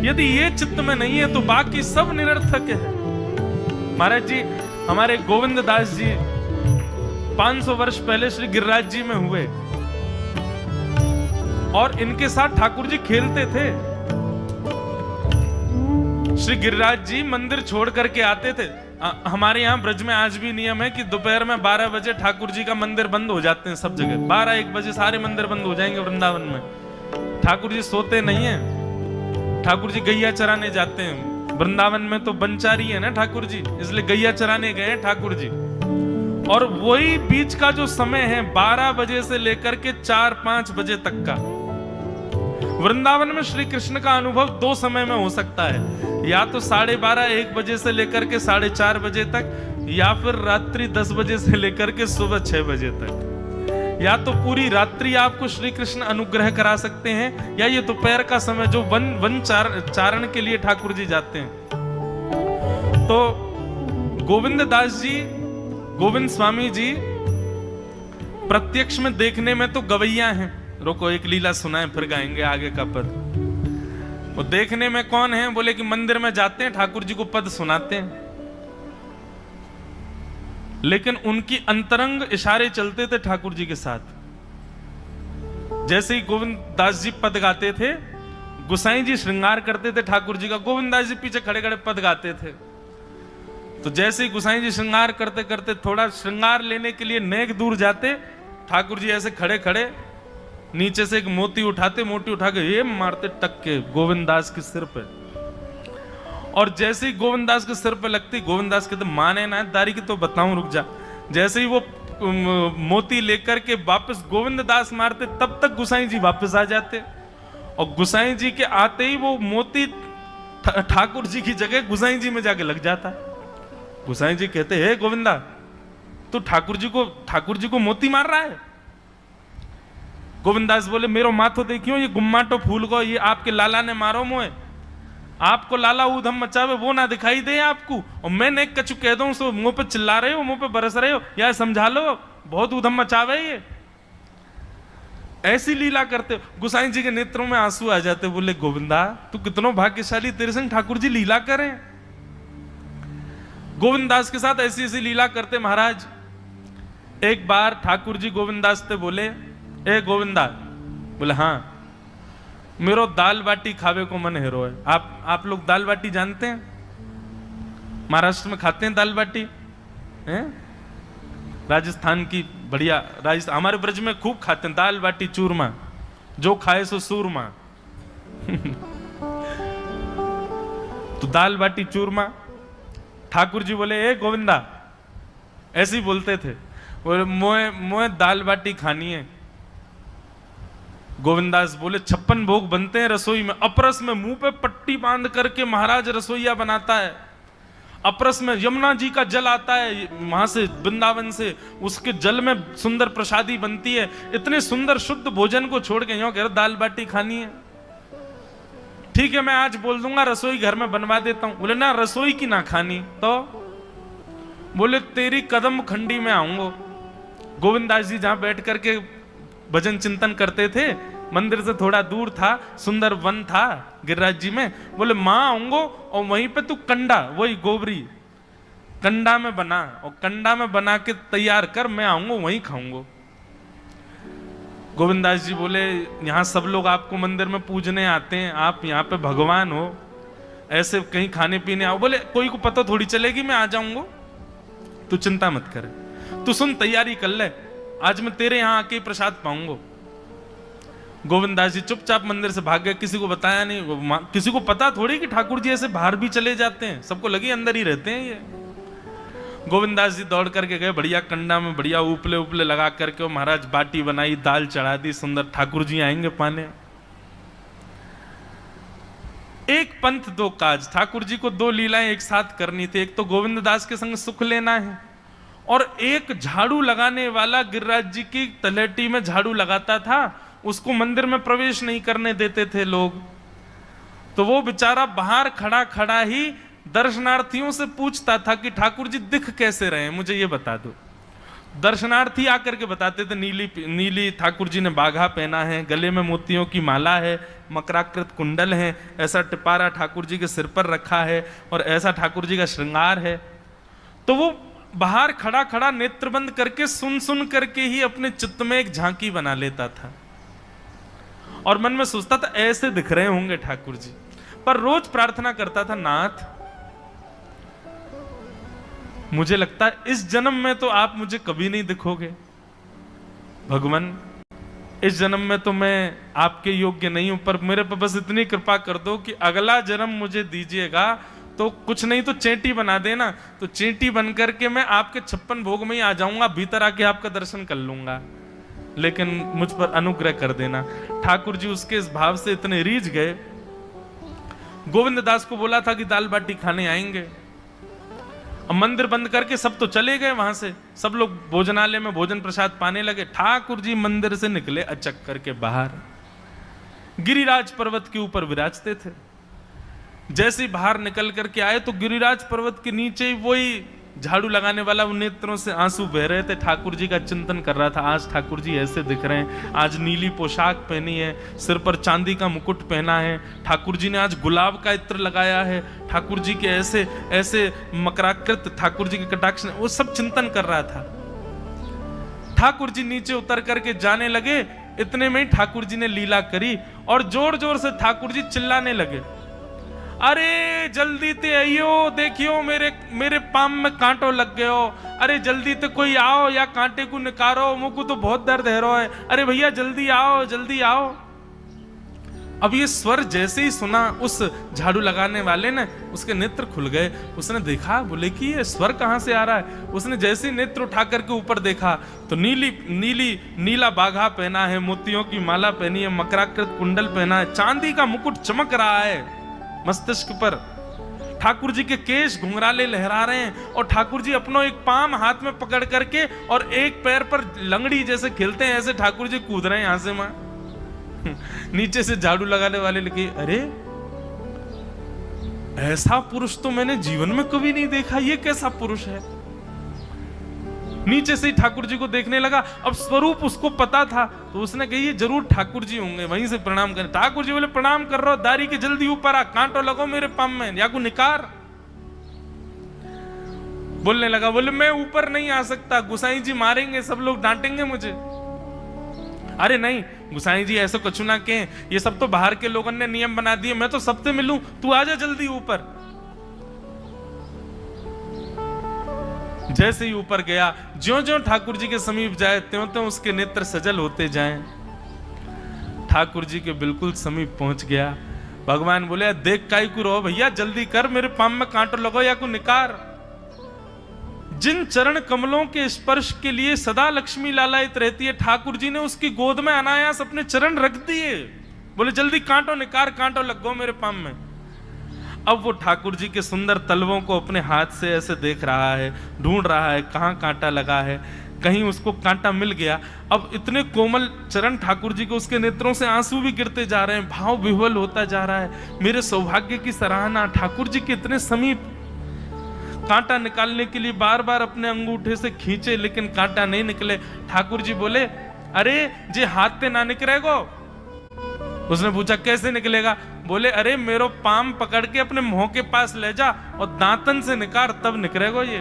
यदि ये चित्त में नहीं है तो बाकी सब निरर्थक है। महाराज जी, हमारे गोविंद दास जी 500 वर्ष पहले श्री गिरिराज जी में हुए और इनके साथ ठाकुर जी खेलते थे। श्री गिरिराज जी मंदिर छोड़ करके आते थे। हमारे यहाँ ब्रज में आज भी नियम है कि दोपहर में 12 बजे ठाकुर जी का मंदिर बंद हो जाते हैं सब जगह। 12-1 बजे सारे मंदिर बंद हो जाएंगे वृंदावन में। ठाकुर जी सोते नहीं है, ठाकुर जी गैया चराने जाते हैं। वृंदावन में तो बनचारी है ना ठाकुर जी, इसलिए गैया चराने गए ठाकुर जी। और वही बीच का जो समय है 12 बजे से लेकर के 4-5 बजे तक का, वृंदावन में श्री कृष्ण का अनुभव 2 समय में हो सकता है। या तो 12:30-1 बजे से लेकर के 4:30 बजे तक, या फिर रात्रि 10 बजे से लेकर के सुबह 6 बजे तक। या तो पूरी रात्रि आपको श्री कृष्ण अनुग्रह करा सकते हैं, या ये दोपहर का समय जो वन चारण के लिए ठाकुर जी जाते हैं। तो गोविंद दास जी, गोविंद स्वामी जी प्रत्यक्ष में देखने में तो गवैया हैं। रोको, एक लीला सुनाए फिर गाएंगे आगे का पद। वो देखने में कौन है? बोले कि मंदिर में जाते हैं, ठाकुर जी को पद सुनाते हैं, लेकिन उनकी अंतरंग इशारे चलते थे ठाकुर जी के साथ। जैसे ही गोविंद दास जी पद गाते थे, गुसाई जी श्रृंगार करते थे ठाकुर जी का, गोविंद दास जी पीछे खड़े खड़े पद गाते थे। तो जैसे ही गुसाई जी श्रृंगार करते करते थोड़ा श्रृंगार लेने के लिए नेक दूर जाते, ठाकुर जी ऐसे खड़े खड़े नीचे से एक मोती उठाते, मोती उठा के ये मारते टक के गोविंद दास के सिर पे। और जैसे ही गोविंद दास के सिर पे लगती, गोविंद दास कहते माने ना दारी की तो बताऊं, रुक जा। जैसे ही वो मोती लेकर के वापस गोविंद दास मारते, तब तक गुसाई जी वापस आ जाते। और गुसाई जी के आते ही वो मोती ठाकुर जी की जगह गुसाई जी में जाके लग जाता। गुसाई जी कहते हे गोविंदा, तू ठाकुर जी को मोती मार रहा है? गोविंदास बोले मेरो माथो देखियो, ये गुम्माटो फूल को ये आपके लाला ने मारो मोए। आपको लाला ऊधम मचावे वो ना दिखाई दे आपको, और मैं नेक कछु कह दूं सो मुंह पे चिल्ला रहे हो, मुंह पे बरस रहे हो, या समझा लो बहुत ऊधम मचावे ये। ऐसी लीला करते। गुसाई जी के नेत्रों में आंसू आ जाते। बोले गोविंदा तू कितनो भाग्यशाली, तेरे संग ठाकुर जी लीला करें। गोविंदास के साथ ऐसी ऐसी लीला करते महाराज। एक बार ठाकुर जी गोविंदास से बोले ए गोविंदा, बोले हाँ मेरो दाल बाटी खावे को मन हेरो है। आप लोग दाल बाटी जानते हैं? महाराष्ट्र में खाते हैं दाल बाटी हैं? राजस्थान की बढ़िया, राजस्थान हमारे ब्रज में खूब खाते हैं दाल बाटी चूरमा, जो खाए सो सूरमा। तो दाल बाटी चूरमा ठाकुर जी बोले ए गोविंदा, ऐसे ही बोलते थे, बोले मोए दाल बाटी खानी है। गोविंदास बोले 56 भोग बनते हैं रसोई में। अपरस में मुंह पे पट्टी बांध करके महाराज रसोईया बनाता है। अपरस में यमुना जी का जल आता है वहां से, वृंदावन से, उसके जल में सुंदर प्रसादी बनती है। इतने सुंदर शुद्ध भोजन को छोड़ के यूं कह रहे दाल बाटी खानी है। ठीक है मैं आज बोल दूंगा रसोई घर में बनवा देता हूं। बोले ना रसोई की ना खानी तो? बोले तेरी कदम खंडी में आऊंगा। गोविंदास जी जहां बैठ करके भजन चिंतन करते थे, मंदिर से थोड़ा दूर था, सुंदर वन था गिरिराज जी में। बोले मां आऊंगो और वहीं पे तू कंडा, वही गोबरी कंडा में बना, और कंडा में बना के तैयार कर, मैं आऊंगा वहीं खाऊंगा। गोविंदास जी बोले यहाँ सब लोग आपको मंदिर में पूजने आते हैं, आप यहाँ पे भगवान हो, ऐसे कहीं खाने पीने आओ। बोले कोई को पता थोड़ी चलेगी, मैं आ जाऊंगा, तू चिंता मत करे, तू सुन तैयारी कर ले, आज मैं तेरे यहाँ आके प्रसाद पाऊंगा। गोविंदास जी चुपचाप मंदिर से भाग गए, किसी को बताया नहीं। किसी को पता थोड़ी कि ठाकुर जी ऐसे बाहर भी चले जाते हैं, सबको लगी अंदर ही रहते हैं ये। गोविंदास जी दौड़ करके गए, बढ़िया कंडा में बढ़िया उपले उपले लगा करके महाराज बाटी बनाई, दाल चढ़ा दी, सुंदर ठाकुर जी आएंगे पाने। एक पंथ दो काज, ठाकुर जी को 2 लीलाएं एक साथ करनी थी। एक तो गोविंद दास के संग सुख लेना है, और एक झाड़ू लगाने वाला गिरिराज जी की तलहटी में झाड़ू लगाता था, उसको मंदिर में प्रवेश नहीं करने देते थे लोग। तो वो बेचारा बाहर खड़ा खड़ा ही दर्शनार्थियों से पूछता था कि ठाकुर जी दिख कैसे रहे हैं, मुझे ये बता दो। दर्शनार्थी आकर के बताते थे नीली ठाकुर जी ने बाघा पहना है, गले में मोतियों की माला है, मकराकृत कुंडल है, ऐसा टिपारा ठाकुर जी के सिर पर रखा है और ऐसा ठाकुर जी का श्रृंगार है। तो वो बाहर खड़ा खड़ा नेत्र बंद करके सुन सुन करके ही अपने चित्त में एक झांकी बना लेता था और मन में सोचता था ऐसे दिख रहे होंगे ठाकुर जी। पर रोज प्रार्थना करता था, नाथ मुझे लगता है इस जन्म में तो आप मुझे कभी नहीं दिखोगे, भगवान इस जन्म में तो मैं आपके योग्य नहीं हूं, पर मेरे पर बस इतनी कृपा कर दो कि अगला जन्म मुझे दीजिएगा तो कुछ नहीं तो चेंटी बना देना, तो चेंटी बन करके मैं आपके 56 भोग में ही आ जाऊंगा, भीतर आके आपका दर्शन कर लूंगा, लेकिन मुझ पर अनुग्रह कर देना। ठाकुर जी उसके इस भाव से इतने रीझ गए। गोविंद दास को बोला था कि दाल बाटी खाने आएंगे, अब मंदिर बंद करके सब तो चले गए वहां से, सब लोग भोजनालय में भोजन प्रसाद पाने लगे। ठाकुर जी मंदिर से निकले अचक करके बाहर, गिरिराज पर्वत के ऊपर विराजते थे। जैसे ही बाहर निकल करके आए तो गिरिराज पर्वत के नीचे ही वही झाड़ू लगाने वाला उन नेत्रों से आंसू बह रहे थे। ठाकुर जी का चिंतन कर रहा था, आज ठाकुर जी ऐसे दिख रहे हैं, आज नीली पोशाक पहनी है, सिर पर चांदी का मुकुट पहना है, ठाकुर जी ने आज गुलाब का इत्र लगाया है, ठाकुर जी के ऐसे ऐसे मकराकृत ठाकुर जी के कटाक्ष, वो सब चिंतन कर रहा था। ठाकुर जी नीचे उतर करके जाने लगे, इतने में ही ठाकुर जी ने लीला करी और जोर जोर से ठाकुर जी चिल्लाने लगे, अरे जल्दी ते आइयो, देखियो मेरे पाम में कांटो लग गयो, अरे जल्दी ते कोई आओ या कांटे को निकारो, मुझको तो बहुत दर्द है रो है, अरे भैया जल्दी आओ जल्दी आओ। अब ये स्वर जैसे ही सुना उस झाड़ू लगाने वाले ने, उसके नेत्र खुल गए, उसने देखा, बोले कि ये स्वर कहां से आ रहा है। उसने जैसे ही नेत्र उठा करके ऊपर देखा तो नीला बाघा पहना है, मोतियों की माला पहनी है, मकराकृत कुंडल पहना है, चांदी का मुकुट चमक रहा है मस्तिष्क पर, ठाकुर जी के केश घुंघराले लहरा रहे हैं और ठाकुर जी अपनो एक पाम हाथ में पकड़ करके और एक पैर पर लंगड़ी जैसे खेलते हैं ऐसे ठाकुर जी कूद रहे हैं यहां से वहां। नीचे से झाड़ू लगाने वाले लिखे, अरे ऐसा पुरुष तो मैंने जीवन में कभी नहीं देखा, ये कैसा पुरुष है। नीचे से ही ठाकुर जी को देखने लगा, अब स्वरूप उसको पता था तो उसने कही ये जरूर ठाकुर जी होंगे, वहीं से प्रणाम करें। ठाकुर जी बोले प्रणाम कर रहा हूं, दारी के जल्दी ऊपर आ, कांटो लगो मेरे पाम में या को निकार। बोलने लगा, बोले मैं ऊपर नहीं आ सकता, गुसाई जी मारेंगे, सब लोग डांटेंगे मुझे। अरे नहीं गुसाई जी ऐसा कुछ ना कहें, ये सब तो बाहर के लोगों ने नियम बना दिए, मैं तो सबसे मिलूं, तू आजा जल्दी ऊपर। जैसे ही ऊपर गया, ज्यों-ज्यों ठाकुर जी के समीप जाए त्यों-त्यों उसके नेत्र सजल होते जाएं। ठाकुर जी के बिल्कुल समीप पहुंच गया। भगवान बोले, देख काई को रो भैया, जल्दी कर, मेरे पाम में कांटो लगो या को निकार। जिन चरण कमलों के स्पर्श के लिए सदा लक्ष्मी लालायित रहती है, ठाकुर जी ने उसकी गोद में अनायास अपने चरण रख दिए। बोले जल्दी कांटो निकार, कांटो लग गो मेरे पाम में। अब वो ठाकुर जी के सुंदर तलवों को अपने हाथ से ऐसे देख रहा है, ढूंढ रहा है कहाँ कांटा लगा है, कहीं उसको कांटा मिल गया। अब इतने कोमल चरण ठाकुर जी को, उसके नेत्रों से आंसू भी गिरते जा रहे हैं, भाव विह्वल होता जा रहा है। मेरे सौभाग्य की सराहना, ठाकुर जी के इतने समीप। कांटा निकालने के लिए बार बार अपने अंगूठे से खींचे लेकिन कांटा नहीं निकले। ठाकुर जी बोले, अरे जे हाथ से ना निकलेगो। उसने पूछा कैसे निकलेगा? बोले अरे मेरो पाम पकड़ के अपने मुंह के पास ले जा और दांतन से निकाल, तब निकलेगा ये।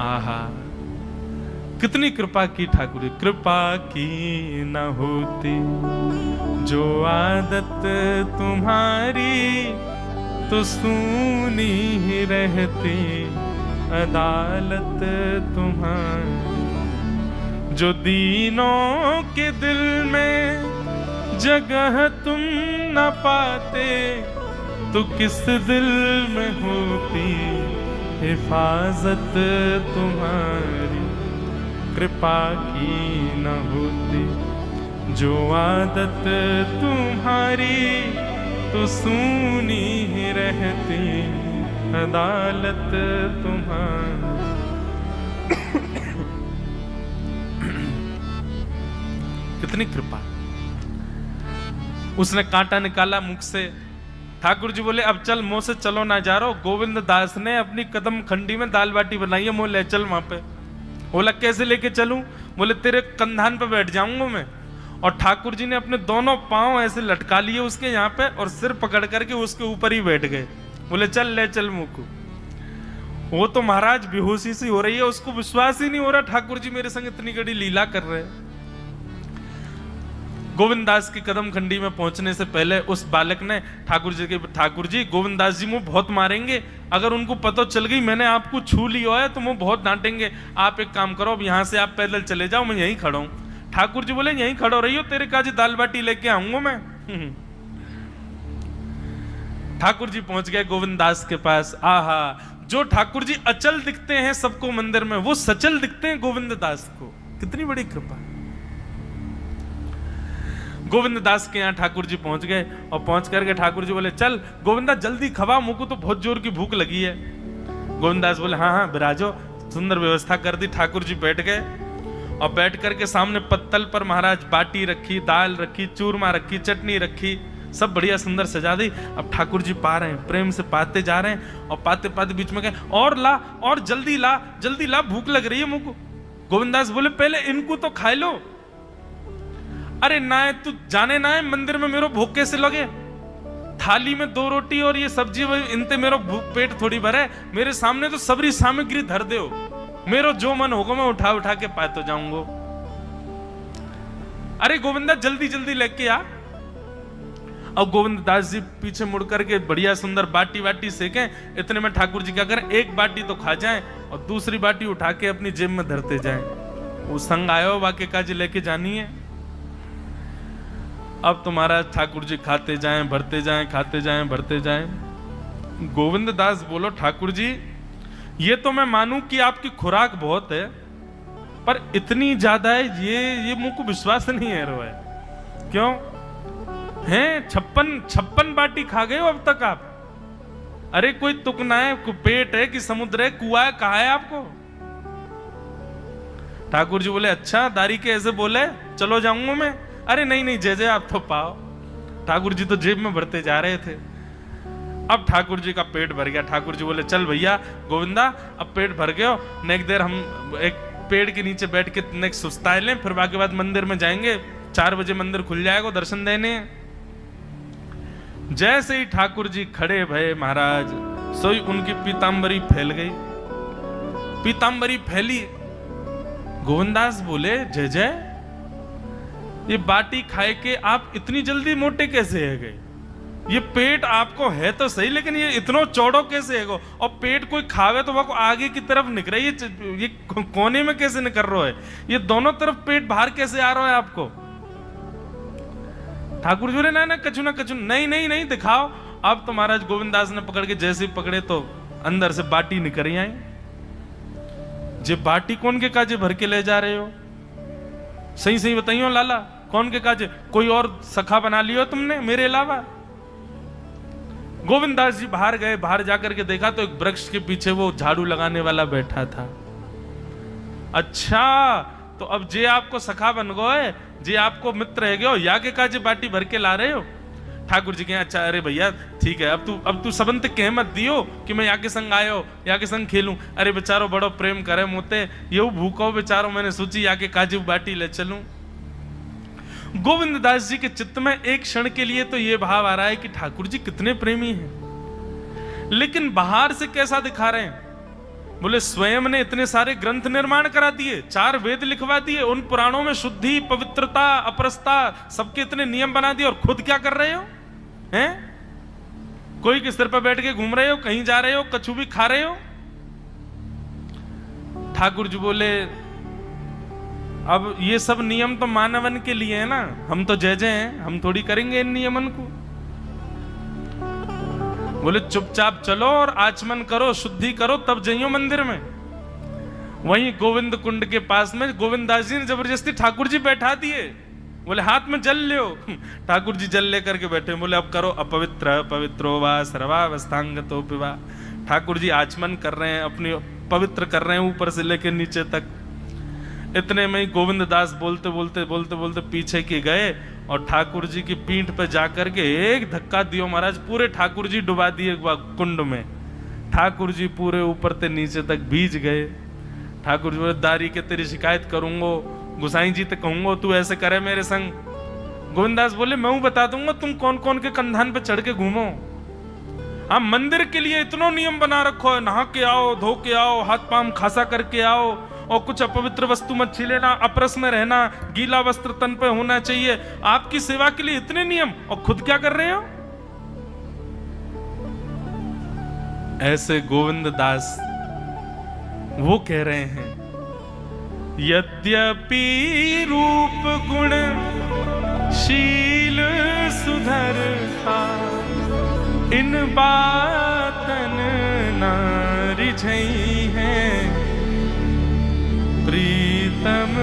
आहा, कितनी कृपा की ठाकुर। कृपा की न होती जो आदत तुम्हारी, तो सूनी ही रहती अदालत तुम्हारी। जो दीनों के दिल में जगह तुम न पाते, तो किस दिल में होती हिफाजत तुम्हारी। कृपा की न होती जो आदत तुम्हारी, तो सूनी ही रहती अदालत तुम्हारी। कितनी कृपा। उसने कांटा निकाला मुख से, ठाकुर जी बोले अब चल, मुंह से चलो ना जा रहा। गोविंद दास ने अपनी कदम खंडी में दाल बाटी बनाई है, मुंह ले चल वहां पे। बोला कैसे लेके चलूं? बोले तेरे कंधान पे बैठ जाऊंगा मैं। और ठाकुर जी ने अपने दोनों पांव ऐसे लटका लिए उसके यहाँ पे और सिर पकड़ करके उसके ऊपर ही बैठ गए। बोले चल ले चल मुंह को। वो तो महाराज बेहोशी सी हो रही है, उसको विश्वास ही नहीं हो रहा ठाकुर जी मेरे संग इतनी बड़ी लीला कर रहे हैं। गोविंद दास की कदम खंडी में पहुंचने से पहले उस बालक ने ठाकुर जी गोविंद दास जी मुंह बहुत मारेंगे, अगर उनको पता चल गई मैंने आपको छू लिया है तो मुंह बहुत डांटेंगे। आप एक काम करो, अब यहां से आप पैदल चले जाओ, मैं यहीं खड़ा हूं। ठाकुर जी बोले यहीं खड़ो रही हो, तेरे काजी दाल बाटी लेके आऊंगा मैं। ठाकुर जी पहुंच गए गोविंद दास के पास। आहा, जो ठाकुर जी अचल दिखते हैं सबको मंदिर में, वो सचल दिखते हैं गोविंद दास को। कितनी बड़ी कृपा। गोविंद दास के यहाँ ठाकुर जी पहुंच गए और पहुंच करके ठाकुर जी बोले चल गोविंदा जल्दी खवा, मुझको तो बहुत जोर की भूख लगी है। गोविंद दास बोले हाँ हाँ बिराजो। सुंदर व्यवस्था कर दी। ठाकुर जी बैठ गए और बैठ करके सामने पत्तल पर महाराज बाटी रखी, दाल रखी, चूरमा रखी, चटनी रखी, सब बढ़िया सुंदर सजा दी। अब ठाकुर जी पा रहे हैं, प्रेम से पाते जा रहे हैं और पाते पाते बीच में कहे और ला, और जल्दी ला, भूख लग रही है मुझको। गोविंद दास बोले पहले इनको तो खा लो। अरे ना तू जाने ना है मंदिर में मेरो भूख कैसे लगे? थाली में 2 रोटी और ये सब्जी, इनते मेरो पेट थोड़ी भरे। मेरे सामने तो सबरी सामग्री धर दो, मेरो जो मन होगा मैं उठा उठा के पाते जाऊंगा। अरे गोविंदा जल्दी जल्दी लेके आ। अब गोविंद दास जी पीछे मुड़ करके बढ़िया सुंदर बाटी वाटी सेके। इतने में ठाकुर जी क्या करें, एक बाटी तो खा जाएं और दूसरी बाटी उठा के अपनी जेब में धरते जाएं। वो संग आयो वाके काजी लेके जानी है। अब तुम्हारा ठाकुर जी खाते जाएं भरते जाएं, खाते जाएं भरते जाएं। गोविंद दास बोलो ठाकुर जी ये तो मैं मानूं कि आपकी खुराक बहुत है, पर इतनी ज्यादा है ये मुझको विश्वास नहीं है रो है। क्यों हैं 56 बाटी खा गए हो अब तक आप? अरे कोई तुकना है, पेट है कि समुद्र है, कुआ है, कहा है आपको? ठाकुर जी बोले अच्छा दारी के ऐसे बोले, चलो जाऊंगा मैं। अरे नहीं जय आप तो पाओ। ठाकुर जी तो जेब में भरते जा रहे थे। अब ठाकुर जी का पेट भर गया। ठाकुर जी बोले चल भैया गोविंदा अब पेट भर गयो, नेक देर हम एक पेड़ के नीचे बैठ के नेक सुस्ताए लें, फिर बाकी बाद मंदिर में जाएंगे। 4 बजे मंदिर खुल जाएगा दर्शन देने। जैसे ही ठाकुर जी खड़े भये महाराज, सोई उनकी पीतांबरी फैल गई। पीतांबरी फैली। गोविंदास बोले जय ये बाटी खाए के आप इतनी जल्दी मोटे कैसे है गए? ये पेट आपको है तो सही, लेकिन ये इतना चौड़ो कैसे है गो? और पेट कोई खावे तो वो आगे की तरफ निकले, ये कोने में कैसे निकल रहा है? ये दोनों तरफ पेट बाहर कैसे आ रहा है आपको? ठाकुर जी बोले ना कछु ना कछु, नहीं दिखाओ। अब तो महाराज गोविंदास ने पकड़ के जैसे पकड़े तो अंदर से बाटी निकल आई। जे बाटी कौन के काजे भर के ले जा रहे हो? सही बताइयो लाला, कौन के काजे? कोई और सखा बना लियो तुमने मेरे अलावा? गोविंदास जी बाहर गए। बाहर जाकर के देखा तो एक वृक्ष के पीछे वो झाड़ू लगाने वाला बैठा था। अच्छा तो अब जे आपको सखा बन गए, जे आपको मित्र है गयो, या के काजे बाटी भर के ला रहे हो? ठाकुर जी कहे अच्छा अरे भैया ठीक है, अब तू सबंत कह मत दियो कि मैं या के संग आयो, या के संग खेलूं। अरे बेचारो बड़ो प्रेम करे मोते, ये भूखो बेचारो, मैंने सोची या के काजू बाटी ले चलूं। गोविंद दास जी के चित्त में एक क्षण के लिए तो ये भाव आ रहा है कि ठाकुर जी कितने प्रेमी हैं, लेकिन बाहर से कैसा दिखा रहे हैं? बोले स्वयं ने इतने सारे ग्रंथ निर्माण करा दिए, 4 वेद लिखवा दिए, उन पुराणों में शुद्धि, पवित्रता, अपरसता सबके इतने नियम बना दिए, और खुद क्या कर रहे हो? हैं? कोई के सिर पर बैठ के घूम रहे हो, कहीं जा रहे हो, कछु भी खा रहे हो? ठाकुर जी बोले अब ये सब नियम तो मानवन के लिए है ना, हम तो जय हैं, हम थोड़ी करेंगे इन नियमन को। बोले चुपचाप चलो और आचमन करो, शुद्धि करो, तब जाइयो मंदिर में। वहीं गोविंद कुंड के पास में गोविंद दास जी ने जबरदस्ती ठाकुर जी बैठा दिए। बोले हाथ में जल लो। ठाकुर जी जल लेकर के बैठे। बोले अब करो अपवित्र पवित्रो वा सर्वावस्थांगतो पिवा। ठाकुर जी आचमन कर रहे हैं, अपनी पवित्र कर रहे हैं ऊपर से लेकर नीचे तक। इतने में ही गोविंद दास बोलते बोलते पीछे के गए और ठाकुर जी की पीठ पे जाकर के एक धक्का दियो महाराज, पूरे ठाकुर जी डुबा दिए कुंड में। ठाकुर जी पूरे ऊपर से नीचे तक भीज गए। ठाकुर जी बोले दारी के तेरी शिकायत करूंगो, गुसाई जी तक कहूंगो तू ऐसे करे मेरे संग। गोविंदास बोले मैं बता दूंगा तुम कौन कौन के कंधान पे चढ़ के घूमो। आप मंदिर के लिए इतना नियम बना रखो है, नहा के आओ, धो के आओ, हाथ पांव खासा करके आओ, और कुछ अपवित्र वस्तु मत छीलेना, अपरस में रहना, गीला वस्त्र तन पे होना चाहिए। आपकी सेवा के लिए इतने नियम, और खुद क्या कर रहे हो? ऐसे गोविंद दास वो कह रहे हैं, यद्यपि रूप गुण शील सुधरता, इन बातन न रिझई है, प्रीतम